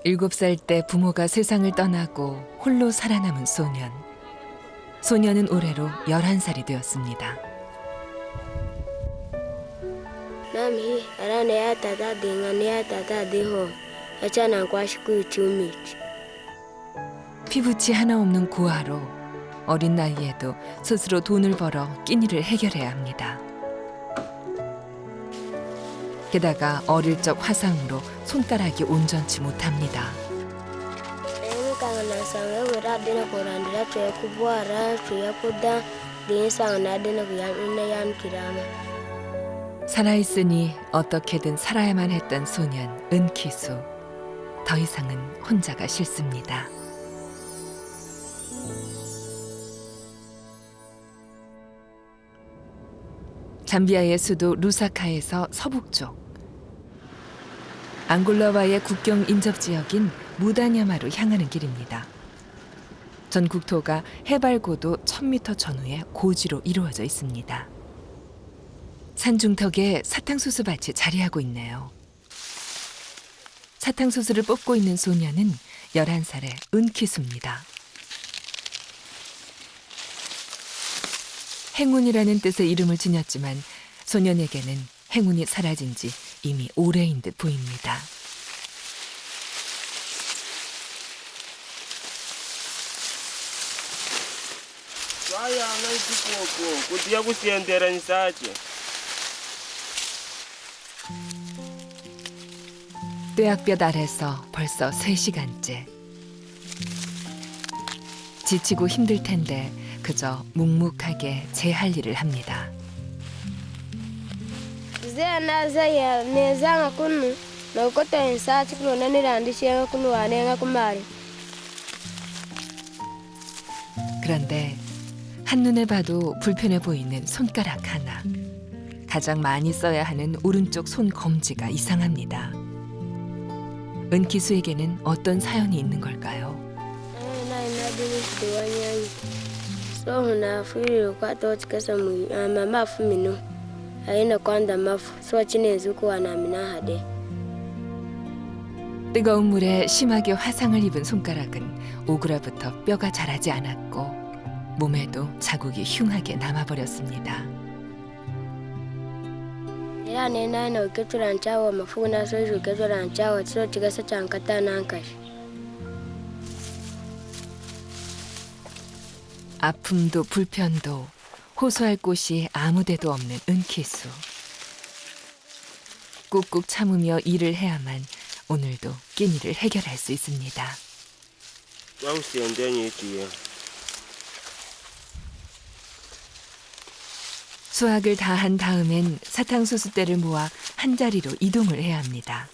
7살 때 부모가 세상을 떠나고 홀로 살아남은 소년. 소년은 올해로 11살이 되었습니다. Nami arane ya tata dingane ya tata deho achana kwa shiku chumich. 피부치 하나 없는 고아로 어린 나이에도 스스로 돈을 벌어 끼니를 해결해야 합니다. 게다가 어릴 적 화상으로 손가락이 온전치 못합니다. Kanga sange wera dina korandira tya kubwara tya kuda din sangna dina kuyan yan kirama. 살아있으니 어떻게든 살아야만 했던 소년 은키수. 더 이상은 혼자가 싫습니다. 잠비아의 수도 루사카에서 서북쪽, 앙골라와의 국경 인접 지역인 무다냐마로 향하는 길입니다. 전 국토가 해발 고도 1000m 전후의 고지로 이루어져 있습니다. 산중턱에 사탕수수 밭이 자리하고 있네요. 사탕수수를 뽑고 있는 소녀는 11살의 은키수입니다. 행운이라는 뜻의 이름을 지녔지만 소년에게는 행운이 사라진 지 이미 오래인 듯 보입니다. 뙤약볕 아래서 벌써 3시간째. 지치고 힘들 텐데 그저 묵묵하게 제 할 일을 합니다. Zena zaya ne zanga kunu no koto insa chikno nani randi shenga kunu anenga kumari. 그런데 한눈에 봐도 불편해 보이는 손가락 하나. 가장 많이 써야 하는 오른쪽 손 검지가 이상합니다. 은키수에게는 어떤 사연이 있는 걸까요? Na dini diwanya. So na firi kwa to chikasa mu mama fumino. Aina kwanda mafu so chine zuko anamina hade. 뜨거운 물에 심하게 화상을 입은 손가락은 오그라부터 뼈가 자라지 않았고 몸에도 자국이 흉하게 남아버렸습니다. Ya ne na na uketura nchawa mafuna so uketura nchawa so chikasa chankata nankashi. 아픔도 불편도 호소할 곳이 아무데도 없는 은키수. 꾹꾹 참으며 일을 해야만 오늘도 끼니를 해결할 수 있습니다. 수학을 다 한 다음엔 사탕수수대를 모아 한 자리로 이동을 해야 합니다.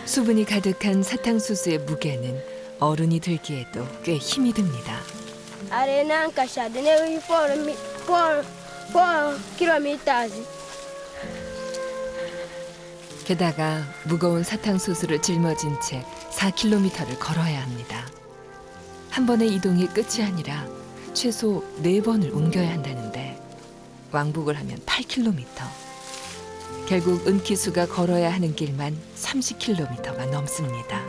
수분이 가득한 사탕수수의 무게는 어른이 들기에도 꽤 힘이 듭니다. Are nankasha dine wi 4 kilometers. 게다가 무거운 사탕수수를 짊어진 채 4km를 걸어야 합니다. 한 번의 이동이 끝이 아니라 최소 4번을 옮겨야 한다는데 왕복을 하면 8km. 결국 은키수가 걸어야 하는 길만 30km가 넘습니다.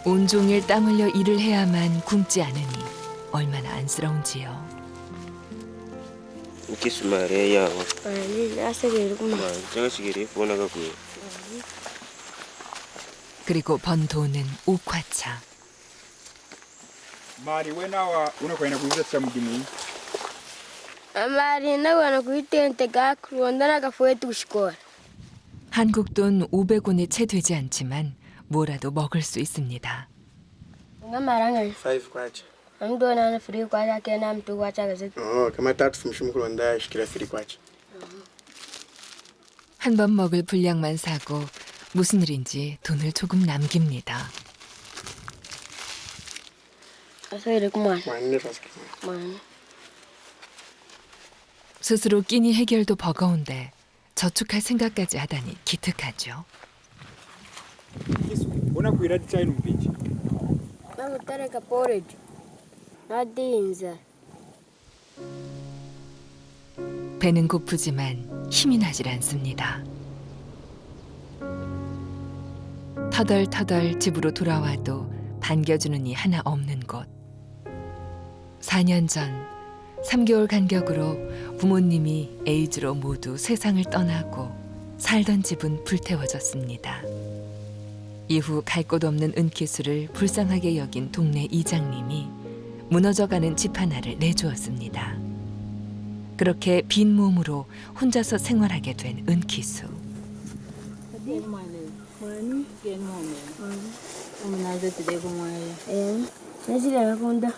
온종일 땀 흘려 일을 해야만 굶지 않으니 얼마나 안쓰러운지요. Kisumare yawo. Ani asege kuma. 장식이리 보나가고. 그리고 번 돈은 옥화차. Mari wenawa unakwenda kuuza mjini. Amari na wana kuitente ga kuondana ka fwetu kushikora. 한국 돈 500원이 채 되지 않지만 뭐라도 먹을 수 있습니다. Ngamaranga 5 kwacha. amdona na free kwa kena mtu kwa chaka zetu. Kama tatu fumshumukulu nda shikila 3 kwacha. 한 번 먹을 분량만 사고 무슨 일인지 돈을 조금 남깁니다. Asege kuma. Mwanne fasiki. Man. 스스로 끼니 해결도 버거운데 저축할 생각까지 하다니 기특하죠. Kisu, unakuiradi chai mpiji. Namutereka porridge. Nadinza. 배는 고프지만 힘이 나질 않습니다. 터덜터덜 집으로 돌아와도 반겨주는 이 하나 없는 곳. 4년 전 3개월 간격으로 부모님이 에이즈로 모두 세상을 떠나고 살던 집은 불태워졌습니다. 이후 갈 곳 없는 은키수를 불쌍하게 여긴 동네 이장님이 무너져가는 집 하나를 내주었습니다. 그렇게 빈 몸으로 혼자서 생활하게 된 은키수. Nasira nakunda.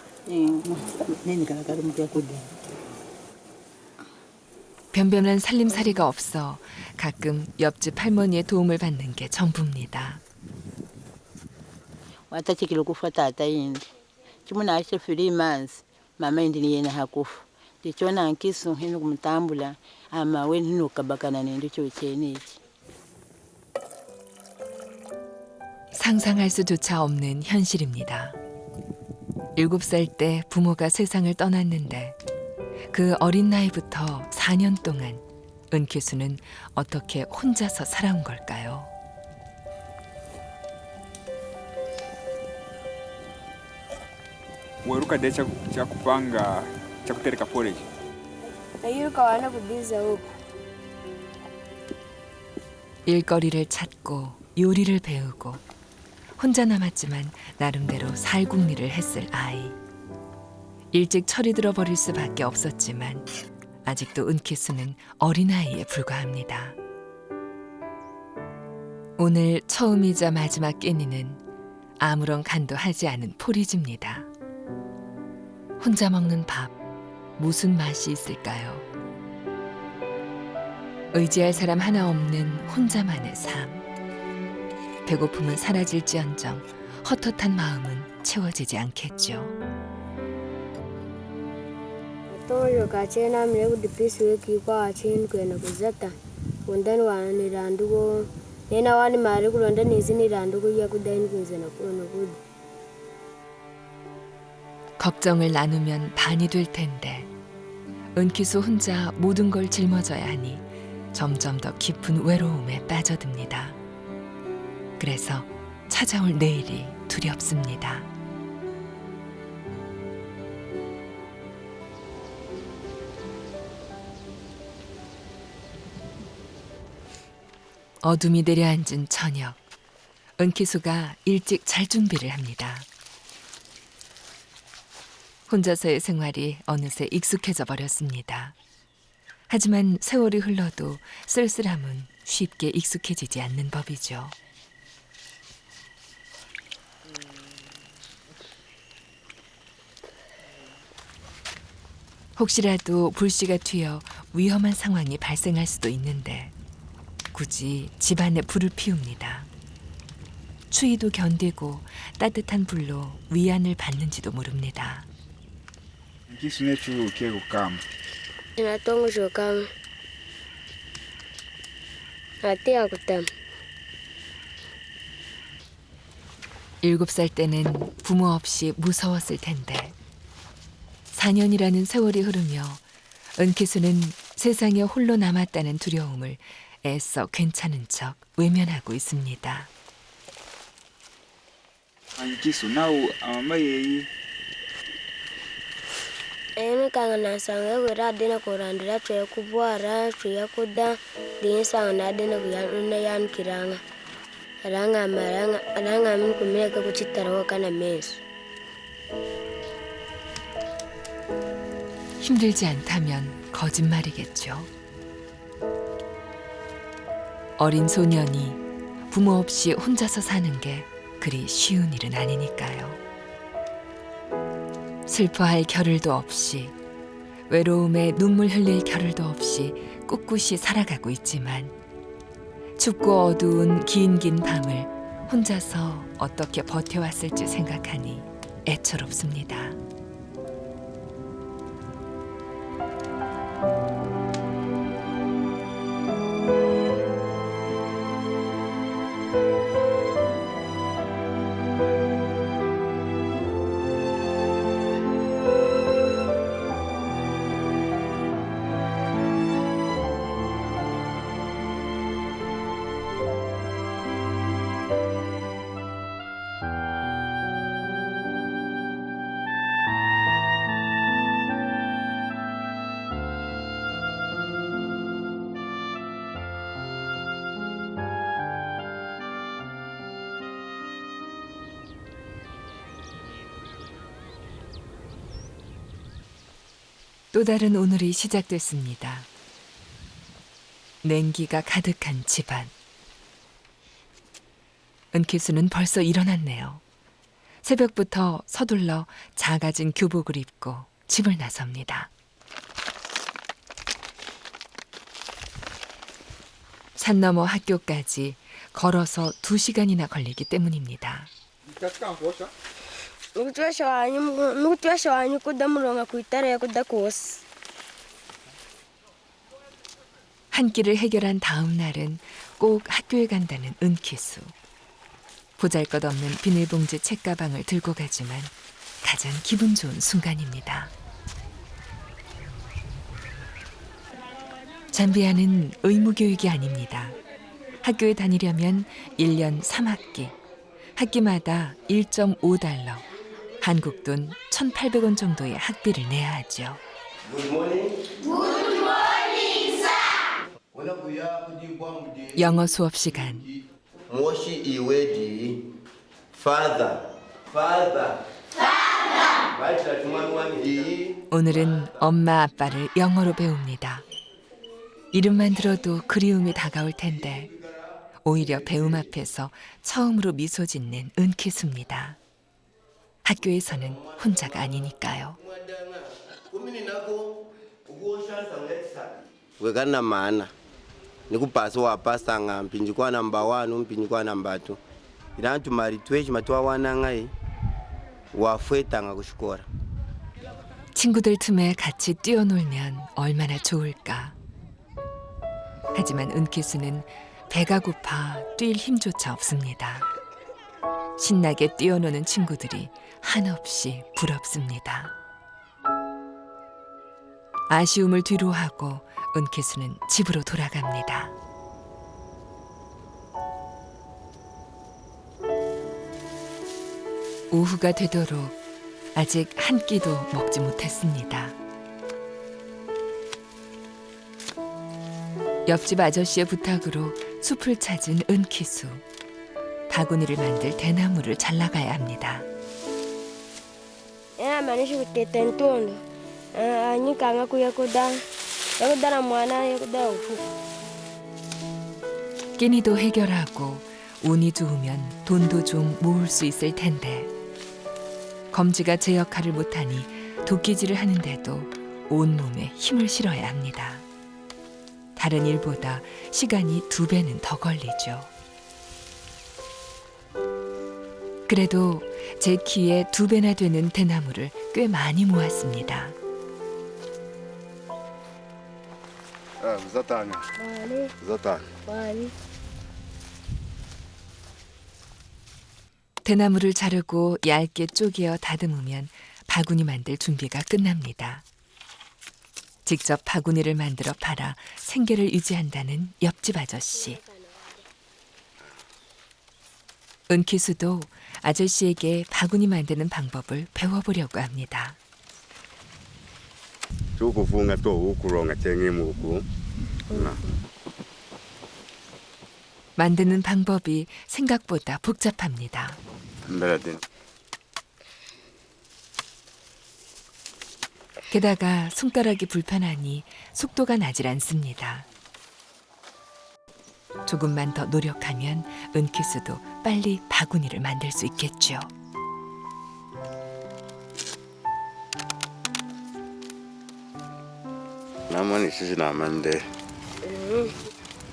변변한 살림살이가 없어 가끔 옆집 할머니의 도움을 받는 게 전부입니다. watachikile kufa tata yindi chimuna ache 3 months mama yindi niyena hakufa ndichona nkisu hinu kumtambula ama weni hinu kabakana nindi chochenechi. 상상할 수조차 없는 현실입니다. 7살 때 부모가 세상을 떠났는데 그 어린 나이부터 4년 동안 은키수는 어떻게 혼자서 살아온 걸까요? Weruka de cha kupanga cha kutereka porridge. Nayuka wana kudiza huko. 일거리를 찾고 요리를 배우고 혼자 남았지만 나름대로 살궁리를 했을 아이. 일찍 철이 들어버릴 수밖에 없었지만 아직도 은키수는 어린아이에 불과합니다. 오늘 처음이자 마지막 끼니는 아무런 간도 하지 않은 포리지입니다. 혼자 먹는 밥, 무슨 맛이 있을까요? 의지할 사람 하나 없는 혼자만의 삶. 배고픔은 사라질지언정 헛헛한 마음은 채워지지 않겠죠. Toyo kachena mne kudipisi weki kwa achini kwena kuzata. Kundani wani randugo. Nena wani mari kulonda nizini randugo ya kudani kunzana kuno kudu. 걱정을 나누면 반이 될 텐데 은키수 혼자 모든 걸 짊어져야 하니 점점 더 깊은 외로움에 빠져듭니다. 그래서 찾아올 내일이 두렵습니다. 어둠이 내려앉은 저녁, 은키수가 일찍 잘 준비를 합니다. 혼자서의 생활이 어느새 익숙해져 버렸습니다. 하지만 세월이 흘러도 쓸쓸함은 쉽게 익숙해지지 않는 법이죠. 혹시라도 불씨가 튀어 위험한 상황이 발생할 수도 있는데 굳이 집안에 불을 피웁니다. 추위도 견디고 따뜻한 불로 위안을 받는지도 모릅니다. Kisu nechu kiego kama. Inatongo shokama. Atia kutam. 7살 때는 부모 없이 무서웠을 텐데 4년이라는 세월이 흐르며 은키수는 세상에 홀로 남았다는 두려움을 애써 괜찮은 척 외면하고 있습니다. Kisu nau amama yeyi. Ene kanga nasanga wera dena korandira twe kubwara twe kuda dena sanga dena kuyana yan kiranga. Aranga min kumeka kuchitara kana mesu. 힘들지 않다면 거짓말이겠죠. 어린 소년이 부모 없이 혼자서 사는 게 그리 쉬운 일은 아니니까요. 슬퍼할 겨를도 없이 외로움에 눈물 흘릴 겨를도 없이 꿋꿋이 살아가고 있지만 춥고 어두운 긴 밤을 혼자서 어떻게 버텨왔을지 생각하니 애처롭습니다. 또 다른 오늘이 시작됐습니다. 냉기가 가득한 집안. 은키수는 벌써 일어났네요. 새벽부터 서둘러 작아진 교복을 입고 집을 나섭니다. 산 너머 학교까지 걸어서 2시간이나 걸리기 때문입니다. Mukutwasha wanyu kuda mulonga kuitare kuda kuos. 한 끼를 해결한 다음 날은 꼭 학교에 간다는 은키수. 보잘것없는 비닐봉지 책가방을 들고 가지만 가장 기분 좋은 순간입니다. 잠비아는 의무교육이 아닙니다. 학교에 다니려면 1년 3학기, 학기마다 1.5달러, 한국 돈 1,800원 정도의 학비를 내야 하죠. 영어 수업 시간. Moshi iweji father. 오늘은 엄마 아빠를 영어로 배웁니다. 이름만 들어도 그리움이 다가올 텐데 오히려 배움 앞에서 처음으로 미소 짓는 은키수입니다. 학교에서는 혼자가 아니니까요. Wekana maana nikupasa wapasa nga mpinjikwa namba 1 mpinjikwa namba 2 irantu mari twechi matwa wanangai wafwetanga kushikora. 친구들 틈에 같이 뛰어놀면 얼마나 좋을까. 하지만 은키수는 배가 고파 뛸 힘조차 없습니다. 신나게 뛰어노는 친구들이 한없이 부럽습니다. 아쉬움을 뒤로하고 은키수는 집으로 돌아갑니다. 오후가 되도록 아직 한 끼도 먹지 못했습니다. 옆집 아저씨의 부탁으로 숲을 찾은 은키수. 바구니를 만들 대나무를 잘라가야 합니다. Manishi kuteta ntondo. Anyikanga kuya kuda. Yakudara mwana yakuda ufu. 끼니도 해결하고 운이 좋으면 돈도 좀 모을 수 있을 텐데 검지가 제 역할을 못하니 도끼질을 하는데도 온몸에 힘을 실어야 합니다. 다른 일보다 시간이 2배는 더 걸리죠. 그래도 제 키에 2배나 되는 대나무를 꽤 많이 모았습니다. Wani. 대나무를 자르고 얇게 쪼개어 다듬으면 바구니 만들 준비가 끝납니다. 직접 바구니를 만들어 팔아 생계를 유지한다는 옆집 아저씨. 은키수도 아저씨에게 바구니 만드는 방법을 배워보려고 합니다. Tukufunga to ukuronga 쟁이무고. 만드는 방법이 생각보다 복잡합니다. 안벨라든. 게다가 손가락이 불편하니 속도가 나질 않습니다. 조금만 더 노력하면 은키수도 빨리 바구니를 만들 수 있겠죠. 나만 있으진 않은데.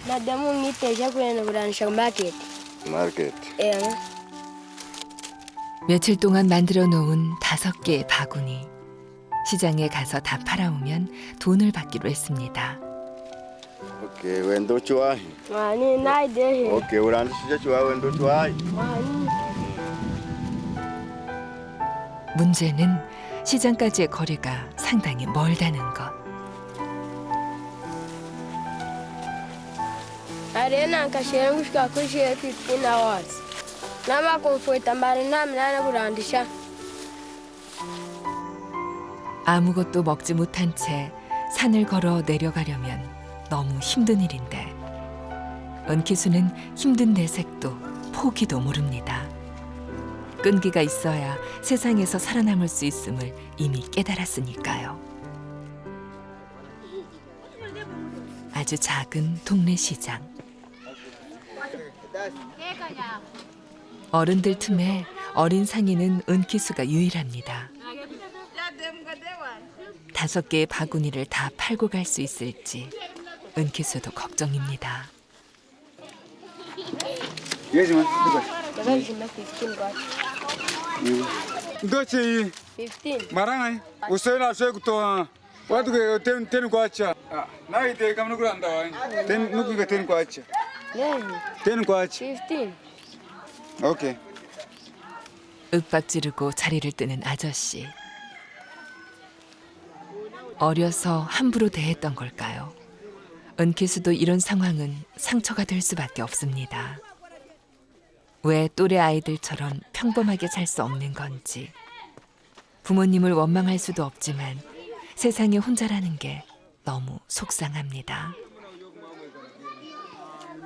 Madamu ngite jakuena kudanisha market. 마켓. 며칠 동안 만들어 놓은 5개의 바구니. 시장에 가서 다 팔아오면 돈을 받기로 했습니다. 오케이, 웬도 좋아. Wani naide. 오케이, 우리한테 진짜 좋아. 웬도 좋아. Wani. 문제는 시장까지의 거리가 상당히 멀다는 것. Arena nkashere ngushika kushe 15 hours. Nama kumfuita mbali nami nana kurandisha. 아무것도 먹지 못한 채 산을 걸어 내려가려면 너무 힘든 일인데 은키수는 힘든 내색도 포기도 모릅니다. 끈기가 있어야 세상에서 살아남을 수 있음을 이미 깨달았으니까요. 아주 작은 동네 시장. 어른들 틈에 어린 상인은 은키수가 유일합니다. 5개의 바구니를 다 팔고 갈 수 있을지 은키수도 걱정입니다. 예지만 Takazima 15 kwacha. ndoche 15. maranga usena swe kutoa watu ke ten kwacha na ite kama nukulanda wa ten nukuga ten kwacha Nani? ten kwacha 15. okay 윽박 지르고 자리를 뜨는 아저씨. 어려서 함부로 대했던 걸까요? 은키수도 이런 상황은 상처가 될 수밖에 없습니다. 왜 또래 아이들처럼 평범하게 살 수 없는 건지. 부모님을 원망할 수도 없지만 세상에 혼자라는 게 너무 속상합니다.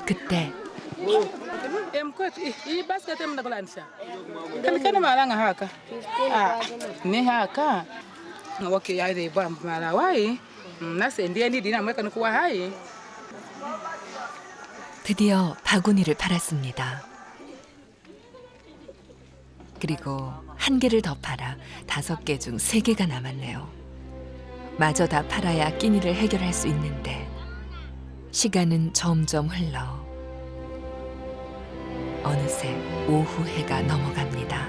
그때 I basket em nakulansa. Kana malanga haka. 15 kwacha. Ni haka. Okay, ya de ba mala wai. Na sendia ni dina mweka nukuwa hai. 드디어 바구니를 팔았습니다. 그리고 1개를 더 팔아 5개 중 3개가 남았네요. 마저 다 팔아야 끼니를 해결할 수 있는데 시간은 점점 흘러 어느새 오후 해가 넘어갑니다.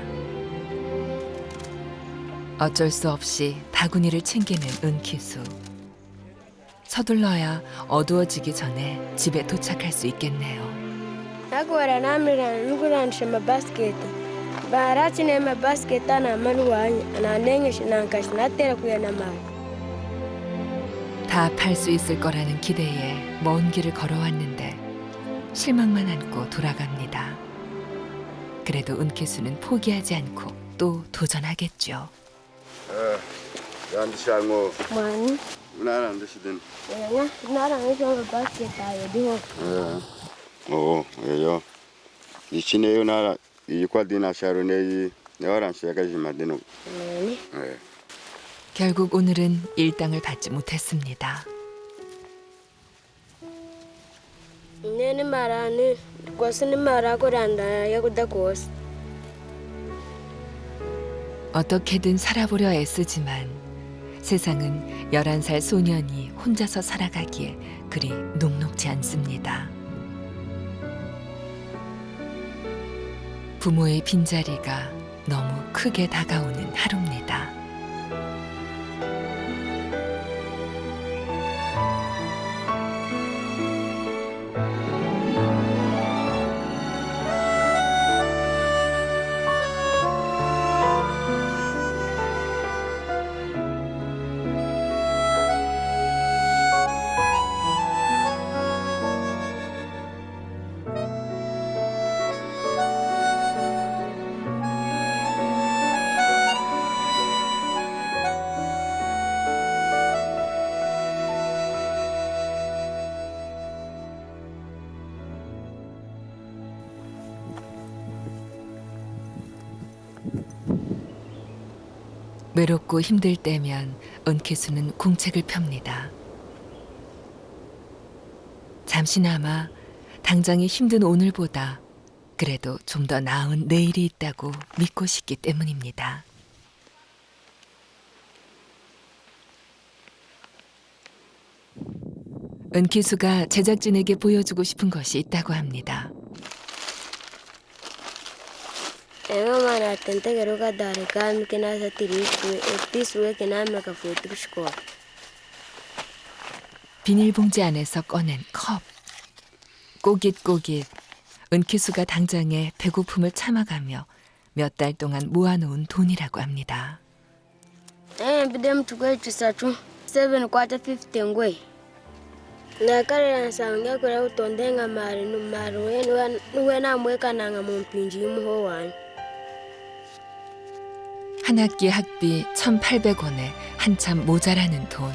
어쩔 수 없이 바구니를 챙기는 은키수. 서둘러야 어두워지기 전에 집에 도착할 수 있겠네요. Nakwara namira nukulandisha mabasiketi. Barachine mabasiketi ana maluwanya ananengesha nankashi natera kuyana mali. 다 팔 수 있을 거라는 기대에 먼 길을 걸어왔는데 실망만 안고 돌아갑니다. 그래도 은키수는 포기하지 않고 또 도전하겠죠. yandishango Mwani. unana ndishiden Nga nara ngisha mabasiketi ayo diho. yo ichine yo nara ikwa dina sharone yi newaran shaka jimadino Nani? 결국 오늘은 일당을 받지 못했습니다. Nene marani kwasini mara kuranda yakuda kwasi. 어떻게든 살아보려 애쓰지만 세상은 11살 소년이 혼자서 살아가기에 그리 녹록지 않습니다. 부모의 빈자리가 너무 크게 다가오는 하루입니다. 외롭고 힘들 때면 은키수는 공책을 펴니다. 잠시나마 당장의 힘든 오늘보다 그래도 좀 더 나은 내일이 있다고 믿고 싶기 때문입니다. 은키수가 제작진에게 보여주고 싶은 것이 있다고 합니다. Ema mana tentegero kadare kami kenasa tiriswe kename kafutushko. 비닐봉지 안에서 꺼낸 컵. 꼬깃꼬깃 은키수가 당장에 배고픔을 참아가며 몇 달 동안 모아놓은 돈이라고 합니다. Bidem tukwe chisatu 7 kwacha 50 ngwe. Na kare nsanga kura utondenga mari numaru wena mweka nanga mumpinji muho wan. 한 학기 학비 1,800원에 한참 모자라는 돈.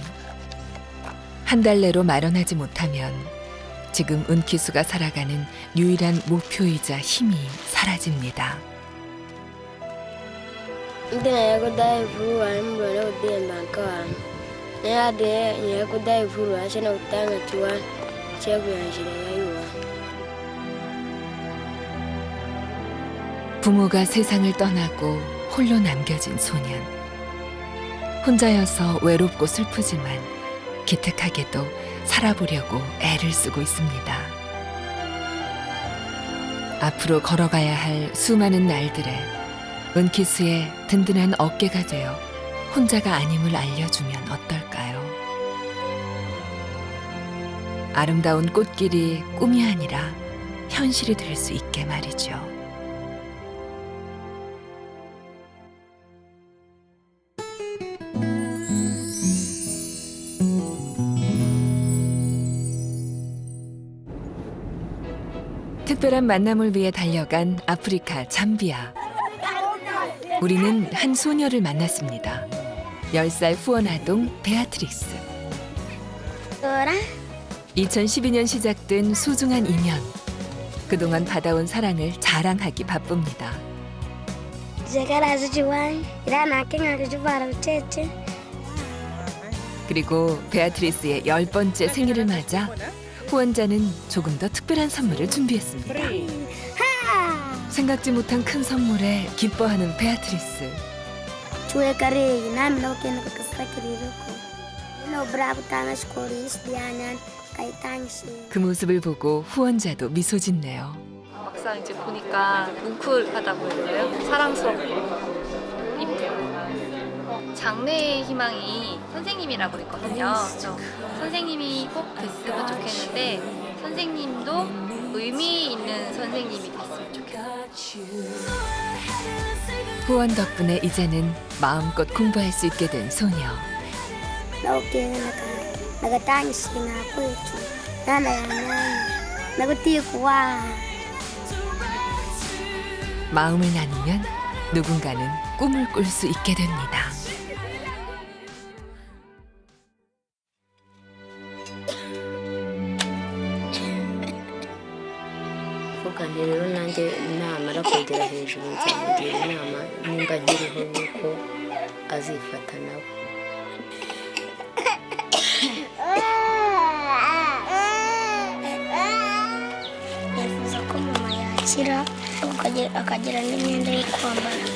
한 달 내로 마련하지 못하면 지금 은키수가 살아가는 유일한 목표이자 힘이 사라집니다. Ndina yako dai vuru wa mbele udemba kwa. Ya de yako dai vuru ashana utanga tuwan. cheguyanjirayo. 부모가 세상을 떠나고 홀로 남겨진 소년. 혼자여서 외롭고 슬프지만 기특하게도 살아보려고 애를 쓰고 있습니다. 앞으로 걸어가야 할 수많은 날들에 은키스의 든든한 어깨가 되어 혼자가 아님을 알려주면 어떨까요? 아름다운 꽃길이 꿈이 아니라 현실이 될 수 있게 말이죠. 특별한 만남을 위해 달려간 아프리카 잠비아. 우리는 한 소녀를 만났습니다. 10살 후원아동 베아트릭스. 2012년 시작된 소중한 인연. 그동안 받아온 사랑을 자랑하기 바쁩니다. 그리고 베아트리스의 10번째 생일을 맞아 후원자는 조금 더 특별한 선물을 준비했습니다. 생각지 못한 큰 선물에 기뻐하는 베아트리스. 그 모습을 보고 후원자도 미소 짓네요. 막상 이제 보니까 뭉클하다고 해야 되나요? 사랑스럽고 이뻐요. 장래의 희망이 선생님이라고 했거든요. 그래서 선생님이 꼭 됐으면 좋겠는데 선생님도 의미 있는 선생님이 됐으면 좋겠어요. 후원 덕분에 이제는 마음껏 공부할 수 있게 된 소녀. 마음을 나누면 누군가는 꿈을 꿀 수 있게 됩니다. kandi rero nanjye namara kwegera hejuru nzamugira inama nimba nkiriho yuko azifata nawe. Nifuza ko mama yakira akagira n'imyenda yo kwambara.